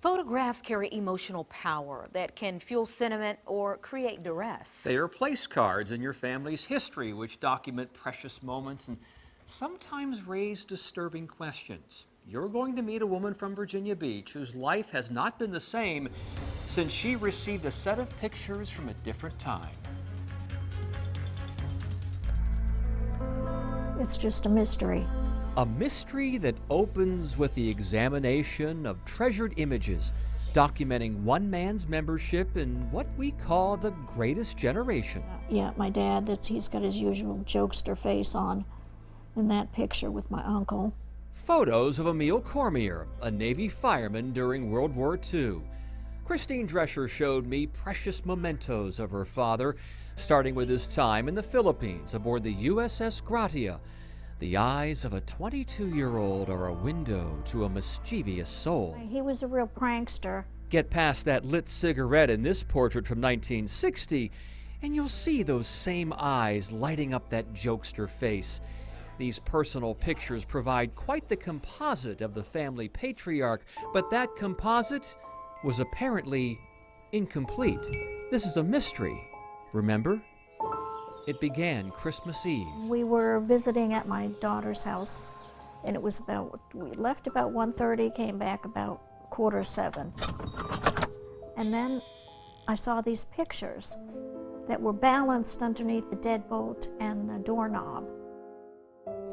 Photographs carry emotional power that can fuel sentiment or create duress. They are place cards in your family's history which document precious moments and sometimes raise disturbing questions. You're going to meet a woman from Virginia Beach whose life has not been the same since she received a set of pictures from a different time. It's just a mystery. A mystery that opens with the examination of treasured images documenting one man's membership in what we call the greatest generation. Yeah, my dad, he's got his usual jokester face on in that picture with my uncle. Photos of Emil Cormier, a Navy fireman during World War II. Christine Drescher showed me precious mementos of her father, starting with his time in the Philippines aboard the USS Gratia. The eyes of a 22-year-old are a window to a mischievous soul. He was a real prankster. Get past that lit cigarette in this portrait from 1960, and you'll see those same eyes lighting up that jokester face. These personal pictures provide quite the composite of the family patriarch, but that composite was apparently incomplete. This is a mystery, remember? It began Christmas Eve. We were visiting at my daughter's house, and we left about 1:30, came back about 6:45. And then I saw these pictures that were balanced underneath the deadbolt and the doorknob.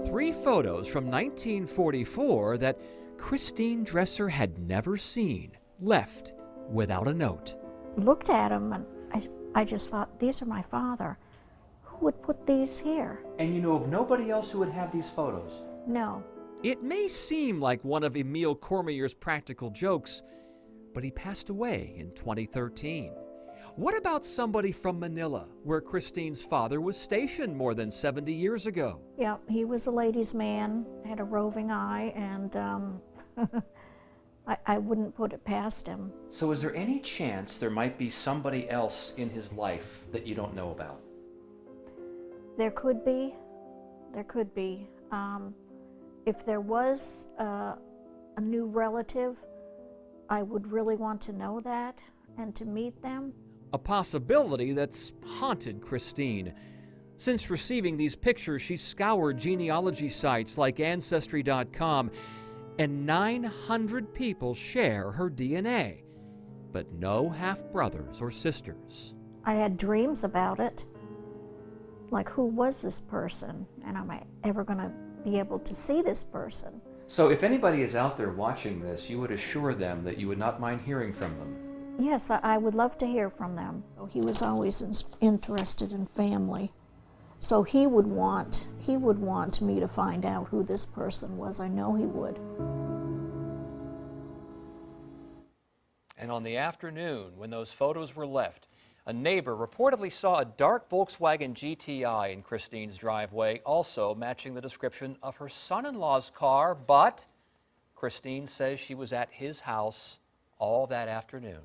3 photos from 1944 that Christine Dresser had never seen, left without a note. Looked at them, and I just thought, these are my father. Who would put these here? And you know of nobody else who would have these photos? No. It may seem like one of Emil Cormier's practical jokes, but he passed away in 2013. What about somebody from Manila, where Christine's father was stationed more than 70 years ago? Yeah, he was a ladies' man, had a roving eye, and I wouldn't put it past him. So is there any chance there might be somebody else in his life that you don't know about? There could be. If there was a new relative, I would really want to know that and to meet them. A possibility that's haunted Christine. Since receiving these pictures, she's scoured genealogy sites like Ancestry.com, and 900 people share her DNA, but no half-brothers or sisters. I had dreams about it. Like, who was this person? And am I ever going to be able to see this person? So if anybody is out there watching this, you would assure them that you would not mind hearing from them? Yes, I would love to hear from them. He was always interested in family. So he would want me to find out who this person was. I know he would. And on the afternoon, when those photos were left, a neighbor reportedly saw a dark Volkswagen GTI in Christine's driveway, also matching the description of her son-in-law's car, but Christine says she was at his house all that afternoon.